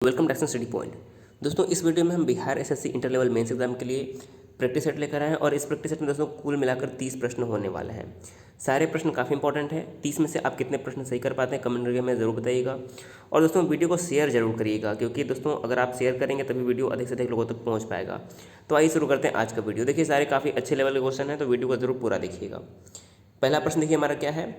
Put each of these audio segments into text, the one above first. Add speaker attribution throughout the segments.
Speaker 1: Welcome to Action Study Point. दोस्तों, इस video में हम Bihar SSC inter level mains exam के लिए प्रैक्टिस सेट लेकर आए हैं और इस प्रैक्टिस सेट में दोस्तों कुल मिलाकर 30 प्रश्न होने वाले हैं। सारे प्रश्न काफ़ी इंपॉर्टेंट हैं। 30 में से आप कितने प्रश्न सही कर पाते हैं कमेंट करके हमें ज़रूर बताइएगा। और दोस्तों वीडियो को शेयर जरूर करिएगा, क्योंकि दोस्तों अगर आप शेयर करेंगे तभी वीडियो अधिक से अधिक लोगों तक पहुँच पाएगा। तो आइए शुरू करते हैं आज का वीडियो। देखिए, सारे काफ़ी अच्छे लेवल के क्वेश्चन हैं, तो वीडियो को जरूर पूरा देखिएगा। पहला प्रश्न देखिए हमारा क्या है,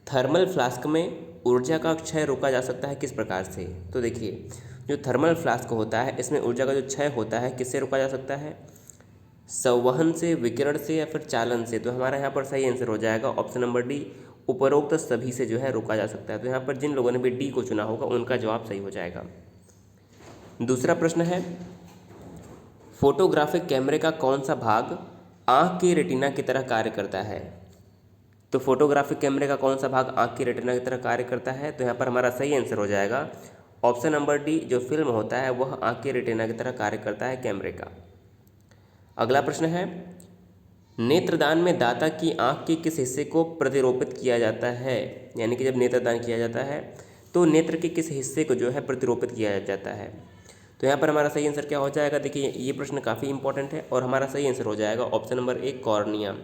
Speaker 1: थर्मल फ्लास्क में ऊर्जा का क्षय रोका जा सकता है किस प्रकार से। तो देखिए, जो थर्मल फ्लास्क होता है इसमें ऊर्जा का जो क्षय होता है किससे रोका जा सकता है, संवहन से, विकिरण से या फिर चालन से। तो हमारा यहाँ पर सही आंसर हो जाएगा ऑप्शन नंबर डी, उपरोक्त सभी से जो है रोका जा सकता है। तो यहाँ पर जिन लोगों ने भी डी को चुना होगा उनका जवाब सही हो जाएगा। दूसरा प्रश्न है, फोटोग्राफिक कैमरे का कौन सा भाग आँख की रेटिना की तरह कार्य करता है। तो फोटोग्राफिक कैमरे का कौन सा भाग आँख की रेटिना की तरह कार्य करता है। तो यहाँ पर हमारा सही आंसर हो जाएगा ऑप्शन नंबर डी, जो फिल्म होता है वह आँख की रेटिना की तरह कार्य करता है कैमरे का। अगला प्रश्न है, नेत्रदान में दाता की आँख के किस हिस्से को प्रतिरोपित किया जाता है। यानी कि जब नेत्रदान किया जाता है तो नेत्र के किस हिस्से को जो है प्रतिरोपित किया जाता है। तो यहाँ पर हमारा सही आंसर क्या हो जाएगा। देखिए, ये प्रश्न काफ़ी इंपॉर्टेंट है और हमारा सही आंसर हो जाएगा ऑप्शन नंबर ए, कॉर्निया।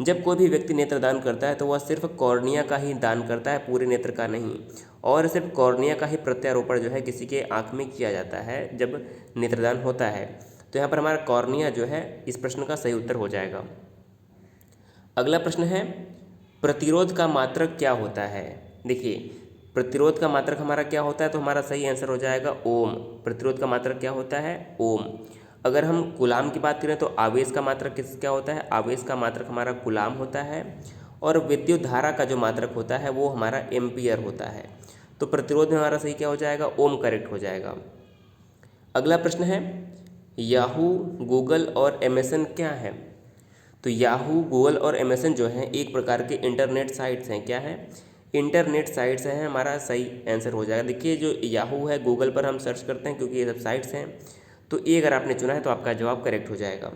Speaker 1: जब कोई भी व्यक्ति नेत्रदान करता है तो वह सिर्फ कॉर्निया का ही दान करता है, पूरे नेत्र का नहीं। और सिर्फ कॉर्निया का ही प्रत्यारोपण जो है किसी के आँख में किया जाता है जब नेत्रदान होता है। तो यहाँ पर हमारा कॉर्निया जो है इस प्रश्न का सही उत्तर हो जाएगा। अगला प्रश्न है, प्रतिरोध का मात्रक क्या होता है। देखिए, प्रतिरोध का मात्रक हमारा क्या होता है, तो हमारा सही आंसर हो जाएगा ओम। प्रतिरोध का मात्रक क्या होता है, ओम। अगर हम कूलाम की बात करें तो आवेश का मात्रक क्या होता है, आवेश का मात्रक हमारा कूलाम होता है। और विद्युत धारा का जो मात्रक होता है वो हमारा एम्पियर होता है। तो प्रतिरोध में हमारा सही क्या हो जाएगा, ओम करेक्ट हो जाएगा। अगला प्रश्न है, याहू, गूगल और एमेजन क्या है। तो याहू, गूगल और अमेज़न जो हैं एक प्रकार के इंटरनेट साइट्स हैं। क्या है, इंटरनेट साइट्स हैं। हमारा सही आंसर हो जाएगा। देखिए, जो याहू है गूगल पर हम सर्च करते हैं क्योंकि ये सब साइट्स हैं। तो ये अगर आपने चुना है तो आपका जवाब करेक्ट हो जाएगा।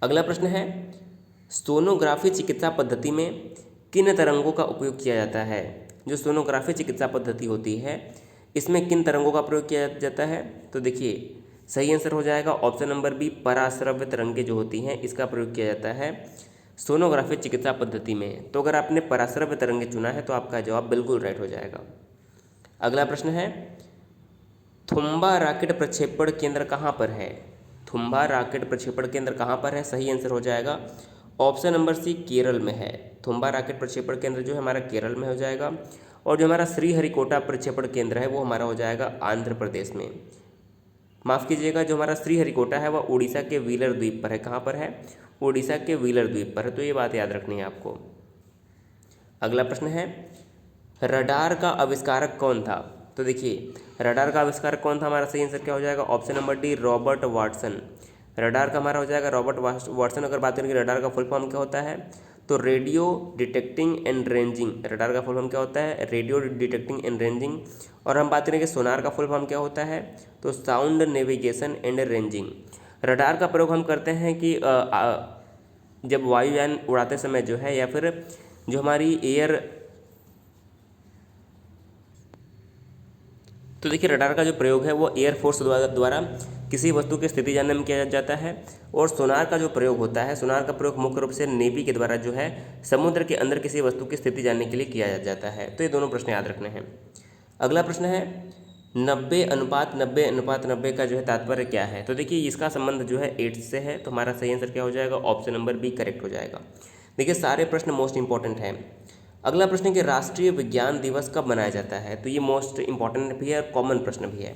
Speaker 1: अगला प्रश्न है, सोनोग्राफी चिकित्सा पद्धति में किन तरंगों का उपयोग किया जाता है। जो सोनोग्राफी चिकित्सा पद्धति होती है इसमें किन तरंगों का प्रयोग किया जाता है। तो देखिए, सही आंसर हो जाएगा ऑप्शन नंबर बी, पराश्रव्य तरंगें जो होती हैं इसका प्रयोग किया जाता है सोनोग्राफी चिकित्सा पद्धति में। तो अगर आपने पराश्रव्य तरंगें चुना है तो आपका जवाब बिल्कुल राइट हो जाएगा। अगला प्रश्न है, थुम्बा रॉकेट प्रक्षेपण केंद्र कहाँ पर है। थुम्बा रॉकेट प्रक्षेपण केंद्र कहाँ पर है, सही आंसर हो जाएगा ऑप्शन नंबर सी, केरल में है। थुम्बा रॉकेट प्रक्षेपण केंद्र जो है हमारा केरल में हो जाएगा। और जो हमारा श्रीहरिकोटा प्रक्षेपण केंद्र है वो हमारा हो जाएगा आंध्र प्रदेश में। माफ़ कीजिएगा, जो हमारा श्रीहरिकोटा है वह उड़ीसा के व्हीलर द्वीप पर है। कहाँ पर है, उड़ीसा के व्हीलर द्वीप पर है। तो ये बात याद रखनी है आपको। अगला प्रश्न है, रडार का आविष्कारक कौन था। तो देखिए, रडार का आविष्कारक कौन था, हमारा सही आंसर क्या हो जाएगा option number D, Robert Watson. Radar का हमारा हो जाएगा रॉबर्ट वाटसन। अगर बात करें कि रडार का फुल फॉर्म क्या होता है, तो radio detecting and ranging. Radar का फुल फॉर्म क्या होता है, रेडियो डिटेक्टिंग एंड रेंजिंग। और हम बात करें कि सोनार का फुल फॉर्म क्या होता है, तो sound navigation and ranging. Radar का प्रयोग हम करते हैं कि जब वायुयान उड़ाते समय जो है, या फिर जो हमारी एयर, तो देखिए रडार का जो प्रयोग है वो एयरफोर्स द्वारा किसी वस्तु की स्थिति जानने में किया जाता है। और सोनार का जो प्रयोग होता है, सोनार का प्रयोग मुख्य रूप से नेवी के द्वारा जो है समुद्र के अंदर किसी वस्तु की स्थिति जानने के लिए किया जाता है। तो ये दोनों प्रश्न याद रखने हैं। अगला प्रश्न है, 90:90:90 का जो है तात्पर्य क्या है। तो देखिए, इसका संबंध जो है 8 से है। तो हमारा सही आंसर क्या हो जाएगा, ऑप्शन नंबर बी करेक्ट हो जाएगा। देखिए, सारे प्रश्न मोस्ट इंपॉर्टेंट हैं। अगला प्रश्न है कि राष्ट्रीय विज्ञान दिवस कब मनाया जाता है। तो ये मोस्ट इंपॉर्टेंट भी है और कॉमन प्रश्न भी है।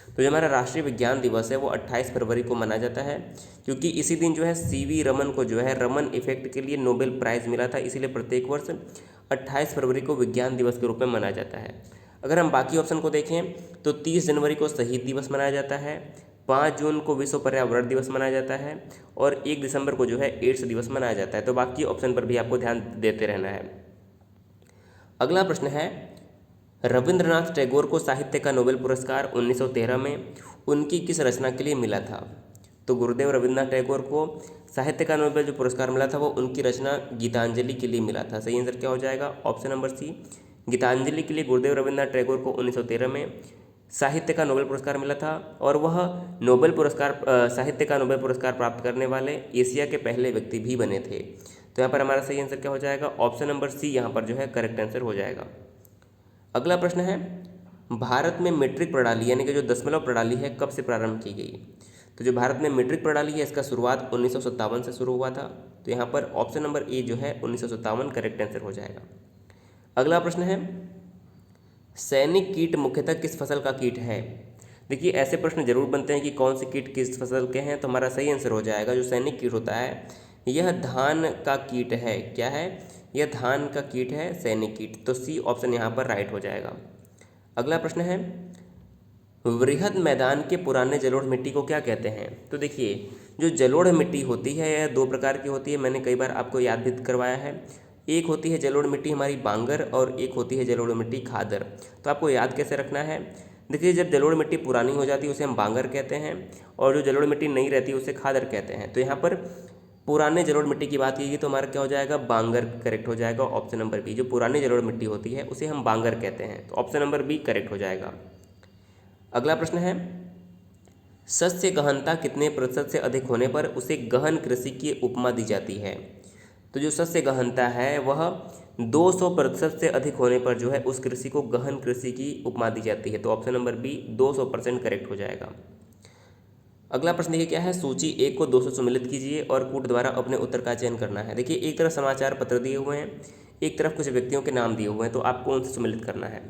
Speaker 1: तो जो हमारा राष्ट्रीय विज्ञान दिवस है वो 28 फरवरी को मनाया जाता है, क्योंकि इसी दिन जो है सीवी रमन को जो है रमन इफेक्ट के लिए नोबेल प्राइज़ मिला था। इसीलिए प्रत्येक वर्ष 28 फरवरी को विज्ञान दिवस के रूप में मनाया जाता है। अगर हम बाकी ऑप्शन को देखें तो 30 जनवरी को शहीद दिवस मनाया जाता है, 5 जून को विश्व पर्यावरण दिवस मनाया जाता है, और 1 दिसंबर को जो है एड्स दिवस मनाया जाता है। तो बाकी ऑप्शन पर भी आपको ध्यान देते रहना है। अगला प्रश्न है, रविंद्रनाथ टैगोर को साहित्य का नोबेल पुरस्कार 1913 में उनकी किस रचना के लिए मिला था। तो गुरुदेव रविंद्रनाथ टैगोर को साहित्य का नोबेल जो पुरस्कार मिला था वो उनकी रचना गीतांजलि के लिए मिला था। सही आंसर क्या हो जाएगा, ऑप्शन नंबर सी, गीतांजलि के लिए गुरुदेव रविंद्रनाथ टैगोर को 1913 में साहित्य का नोबेल पुरस्कार मिला था और वह नोबेल पुरस्कार साहित्य का नोबेल पुरस्कार प्राप्त करने वाले एशिया के पहले व्यक्ति भी बने थे। तो यहाँ पर हमारा सही आंसर क्या हो जाएगा, ऑप्शन नंबर सी यहाँ पर जो है करेक्ट आंसर हो जाएगा। अगला प्रश्न है, भारत में मीट्रिक प्रणाली यानी कि जो दशमलव प्रणाली है कब से प्रारंभ की गई। तो जो भारत में मीट्रिक प्रणाली है इसका शुरुआत 1957 से शुरू हुआ था। तो यहाँ पर ऑप्शन नंबर ए जो है 1957 करेक्ट आंसर हो जाएगा। अगला प्रश्न है, सैनिक कीट मुख्यतः किस फसल का कीट है। देखिए ऐसे प्रश्न जरूर बनते हैं कि कौन से कीट किस फसल के हैं, तो हमारा सही आंसर हो जाएगा जो सैनिक कीट होता है यह धान का कीट है। क्या है, यह धान का कीट है सैनिक कीट। तो सी ऑप्शन यहाँ पर राइट हो जाएगा। अगला प्रश्न है, वृहद मैदान के पुराने जलोढ़ मिट्टी को क्या कहते हैं। तो देखिए जो जलोढ़ मिट्टी होती है यह दो प्रकार की होती है, मैंने कई बार आपको याद भी करवाया है। एक होती है जलोढ़ मिट्टी हमारी बांगर और एक होती है जलोढ़ मिट्टी खादर। तो आपको याद कैसे रखना है, देखिए जब जलोढ़ मिट्टी पुरानी हो जाती है उसे हम बांगर कहते हैं और जो जलोढ़ मिट्टी नहीं रहती है उसे खादर कहते हैं। तो यहाँ पर पुराने जलोढ़ मिट्टी की बात की तो हमारा क्या हो जाएगा, बांगर करेक्ट हो जाएगा। ऑप्शन नंबर बी, जो पुरानी जलोढ़ मिट्टी होती है उसे हम बांगर कहते हैं। तो ऑप्शन नंबर बी करेक्ट हो जाएगा। अगला प्रश्न है, सस्य गहनता कितने प्रतिशत से अधिक होने पर उसे गहन कृषि की उपमा दी जाती है। तो जो सस्य गहनता है वह 200% से अधिक होने पर जो है उस कृषि को गहन कृषि की उपमा दी जाती है। तो ऑप्शन नंबर बी 200% करेक्ट हो जाएगा। अगला प्रश्न देखिए क्या है, सूची 1 को 2 से सम्मिलित कीजिए और कूट द्वारा अपने उत्तर का चयन करना है। देखिए एक तरफ समाचार पत्र दिए हुए हैं, एक तरफ कुछ व्यक्तियों के नाम दिए हुए हैं, तो आपको उनसे सम्मिलित करना है।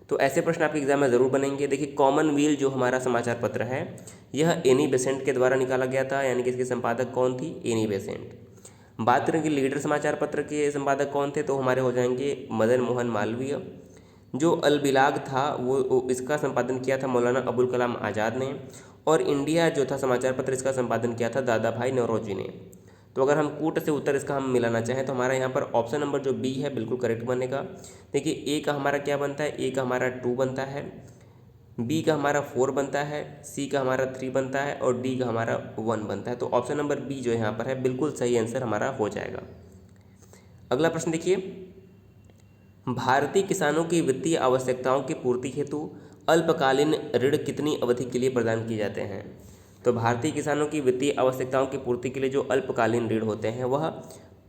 Speaker 1: तो ऐसे प्रश्न आपके एग्जाम में ज़रूर बनेंगे। देखिए कॉमनवेल्थ जो हमारा समाचार पत्र है यह एनी बेसेंट के द्वारा निकाला गया था, यानी कि इसके संपादक कौन थी, एनी बेसेंट। बात करें कि लीडर समाचार पत्र के संपादक कौन थे, तो हमारे हो जाएंगे मदन मोहन मालवीय। जो अलबिलाग था वो इसका संपादन किया था मौलाना अबुल कलाम आज़ाद ने, और इंडिया जो था समाचार पत्र इसका संपादन किया था दादा भाई नौरोजी ने। तो अगर हम कूट से उत्तर इसका हम मिलाना चाहें तो हमारा यहाँ पर ऑप्शन नंबर जो बी है बिल्कुल करेक्ट बनेगा। देखिए ए का हमारा क्या बनता है, ए का हमारा 2 बनता है, बी का हमारा 4 बनता है, सी का हमारा 3 बनता है और डी का हमारा 1 बनता है। तो ऑप्शन नंबर बी जो यहाँ पर है बिल्कुल सही आंसर हमारा हो जाएगा। अगला प्रश्न देखिए, भारतीय किसानों की वित्तीय आवश्यकताओं की पूर्ति हेतु अल्पकालीन ऋण कितनी अवधि के लिए प्रदान किए जाते हैं। तो भारतीय किसानों की वित्तीय आवश्यकताओं की पूर्ति के लिए जो अल्पकालीन ऋण होते हैं वह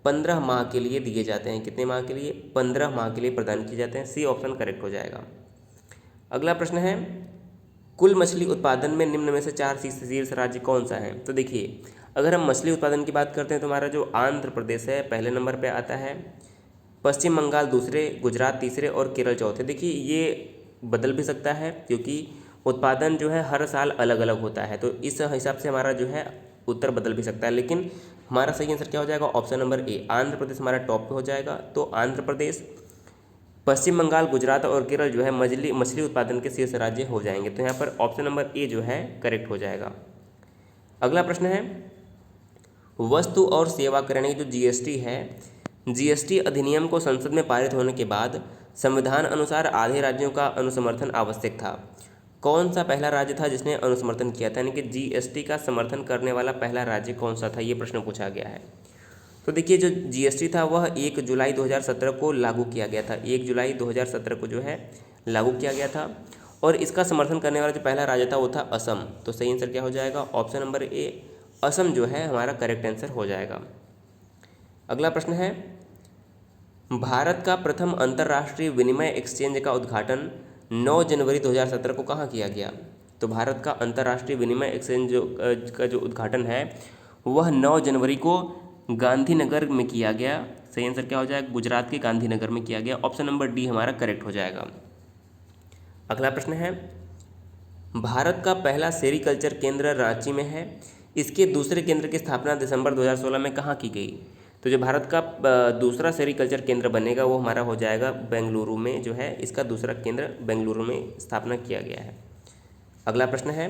Speaker 1: 15 माह के लिए दिए जाते हैं। कितने माह के लिए, 15 माह के लिए प्रदान किए जाते हैं। सी ऑप्शन करेक्ट हो जाएगा। अगला प्रश्न है, कुल मछली उत्पादन में निम्न में से 4 शीर्ष राज्य कौन सा है। तो देखिए अगर हम मछली उत्पादन की बात करते हैं तो हमारा जो आंध्र प्रदेश है पहले नंबर पर आता है, पश्चिम बंगाल दूसरे, गुजरात तीसरे और केरल चौथे। देखिए ये बदल भी सकता है क्योंकि उत्पादन जो है हर साल अलग अलग होता है, तो इस हिसाब से हमारा जो है उत्तर बदल भी सकता है। लेकिन हमारा सही आंसर क्या हो जाएगा, option number A, Andhra Pradesh हमारा टॉप पे हो जाएगा। तो आंध्र प्रदेश, पश्चिम बंगाल, गुजरात और केरल जो है मछली उत्पादन के शीर्ष राज्य हो जाएंगे। तो यहाँ पर ऑप्शन नंबर ए जो है करेक्ट हो जाएगा। अगला प्रश्न है, वस्तु और सेवा कर यानी कि जो जीएसटी है, जीएसटी अधिनियम को संसद में पारित होने के बाद संविधान अनुसार आधे राज्यों का अनुसमर्थन आवश्यक था। कौन सा पहला राज्य था जिसने अनुसमर्थन किया था, यानी कि जीएसटी का समर्थन करने वाला पहला राज्य कौन सा था, ये प्रश्न पूछा गया है। तो देखिए जो जीएसटी था वह 1 जुलाई 2017 को लागू किया गया था। 1 जुलाई 2017 को जो है लागू किया गया था और इसका समर्थन करने वाला जो पहला राज्य था वो था असम। तो सही आंसर क्या हो जाएगा, ऑप्शन नंबर ए, असम जो है हमारा करेक्ट आंसर हो जाएगा। अगला प्रश्न है, भारत का प्रथम अंतर्राष्ट्रीय विनिमय एक्सचेंज का उद्घाटन 9 जनवरी 2017 को कहाँ किया गया। तो भारत का अंतर्राष्ट्रीय विनिमय एक्सचेंज का जो उद्घाटन है वह 9 जनवरी को गांधीनगर में किया गया। सही आंसर क्या हो जाएगा, गुजरात के गांधीनगर में किया गया। ऑप्शन नंबर डी हमारा करेक्ट हो जाएगा। अगला प्रश्न है, भारत का पहला सेरीकल्चर केंद्र रांची में है, इसके दूसरे केंद्र की स्थापना दिसंबर 2016 में कहाँ की गई। तो जो भारत का दूसरा सेरीकल्चर केंद्र बनेगा वो हमारा हो जाएगा बेंगलुरु में, जो है इसका दूसरा केंद्र बेंगलुरु में स्थापना किया गया है। अगला प्रश्न है,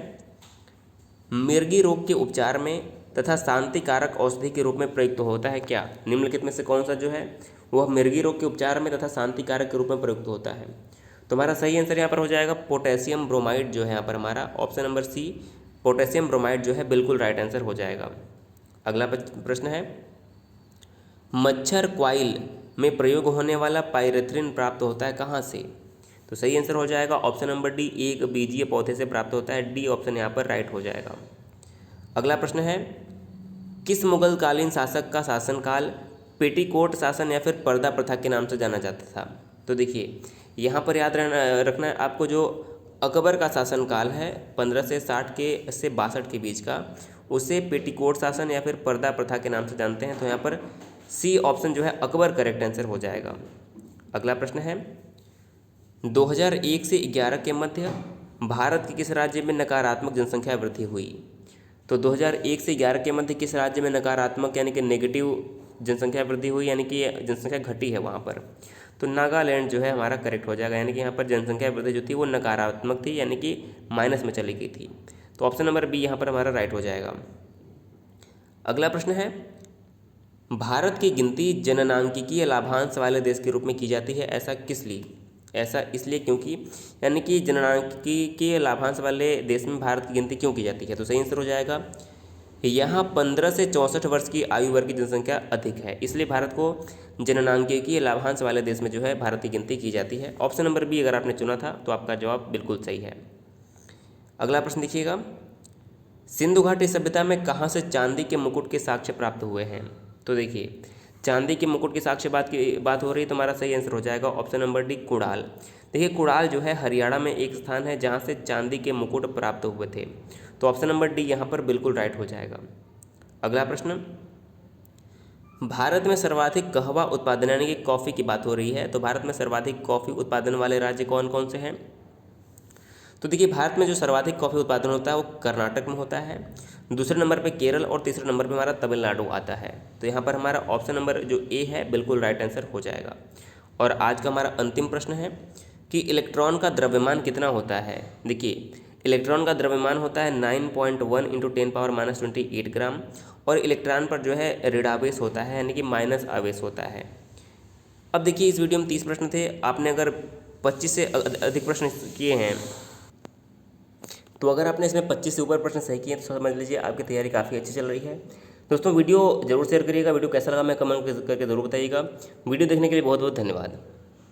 Speaker 1: मिर्गी रोग के उपचार में तथा शांति कारक औषधि के रूप में प्रयुक्त होता है क्या। निम्नलिखित में से कौन सा जो है वह मिर्गी रोग के उपचार में तथा शांति कारक के रूप में प्रयुक्त होता है। तो हमारा सही आंसर यहाँ पर हो जाएगा पोटेशियम ब्रोमाइड, जो है यहाँ पर हमारा option number C, potassium bromide जो है बिल्कुल राइट आंसर हो जाएगा। अगला प्रश्न है, मच्छर क्वाइल में प्रयोग होने वाला पाइरेथ्रिन प्राप्त होता है कहाँ से। तो सही आंसर हो जाएगा ऑप्शन नंबर डी, एक बीजीय पौधे से प्राप्त होता है। डी ऑप्शन यहाँ पर राइट हो जाएगा। अगला प्रश्न है, किस मुगल कालीन शासक का शासनकाल पेटीकोट शासन या फिर पर्दा प्रथा के नाम से जाना जाता था? तो देखिए यहाँ पर याद रखना है आपको, जो अकबर का शासनकाल है 1560 के से 62 के बीच का, उसे पेटीकोट शासन या फिर पर्दा प्रथा के नाम से जानते हैं। तो यहाँ पर सी ऑप्शन जो है अकबर करेक्ट आंसर हो जाएगा। अगला प्रश्न है, 2001 से 11 के मध्य भारत के किस राज्य में नकारात्मक जनसंख्या वृद्धि हुई? तो 2001 से 11 के मध्य किस राज्य में नकारात्मक यानी कि नेगेटिव जनसंख्या वृद्धि हुई, यानी कि जनसंख्या घटी है वहाँ पर? तो नागालैंड जो है हमारा करेक्ट हो जाएगा, यानी कि यहाँ पर जनसंख्या वृद्धि जो थी वो नकारात्मक थी, यानी कि माइनस में चली गई थी। तो ऑप्शन नंबर बी यहाँ पर हमारा राइट हो जाएगा। अगला प्रश्न है, भारत की गिनती जननांकिकीय लाभांश वाले देश के रूप में की जाती है, ऐसा किस लिए? ऐसा इसलिए क्योंकि, यानी कि जननांकिकीय लाभांश वाले देश में भारत की गिनती क्यों की जाती है? तो सही आंसर हो जाएगा, यहाँ 15 से 64 वर्ष की आयु वर्ग की जनसंख्या अधिक है, इसलिए भारत को जननांकिकीय लाभांश वाले देश में जो है भारत की गिनती की जाती है। ऑप्शन नंबर बी अगर आपने चुना था तो आपका जवाब बिल्कुल सही है। अगला प्रश्न देखिएगा, सिंधु घाटी सभ्यता में कहाँ से चांदी के मुकुट के साक्ष्य प्राप्त हुए हैं? तो देखिए चांदी के मुकुट के साक्ष्य बात हो रही है, तो हमारा सही आंसर हो जाएगा ऑप्शन नंबर डी, कुड़ाल। देखिए कुड़ाल जो है हरियाणा में एक स्थान है जहाँ से चांदी के मुकुट प्राप्त हुए थे। तो ऑप्शन नंबर डी यहाँ पर बिल्कुल राइट हो जाएगा। अगला प्रश्न, भारत में सर्वाधिक कहवा उत्पादन यानी कि कॉफ़ी की बात हो रही है, तो भारत में सर्वाधिक कॉफ़ी उत्पादन वाले राज्य कौन कौन से हैं? तो देखिए भारत में जो सर्वाधिक कॉफ़ी उत्पादन होता है वो कर्नाटक में होता है, दूसरे नंबर पे केरल और तीसरे नंबर पे हमारा तमिलनाडु आता है। तो यहाँ पर हमारा ऑप्शन नंबर जो ए है बिल्कुल राइट आंसर हो जाएगा। और आज का हमारा अंतिम प्रश्न है कि इलेक्ट्रॉन का द्रव्यमान कितना होता है? देखिए इलेक्ट्रॉन का द्रव्यमान होता है 9.1 × 10⁻28 ग्राम, और इलेक्ट्रॉन पर जो है ऋणावेश होता है यानी कि माइनस आवेश होता है। अब देखिए इस वीडियो में 30 प्रश्न थे, आपने अगर 25 से अधिक प्रश्न किए हैं, तो अगर आपने इसमें 25 से ऊपर प्रश्न सही किए तो समझ लीजिए आपकी तैयारी काफ़ी अच्छी चल रही है। दोस्तों वीडियो जरूर शेयर करिएगा, वीडियो कैसा लगा मैं कमेंट करके ज़रूर बताइएगा। वीडियो देखने के लिए बहुत बहुत धन्यवाद।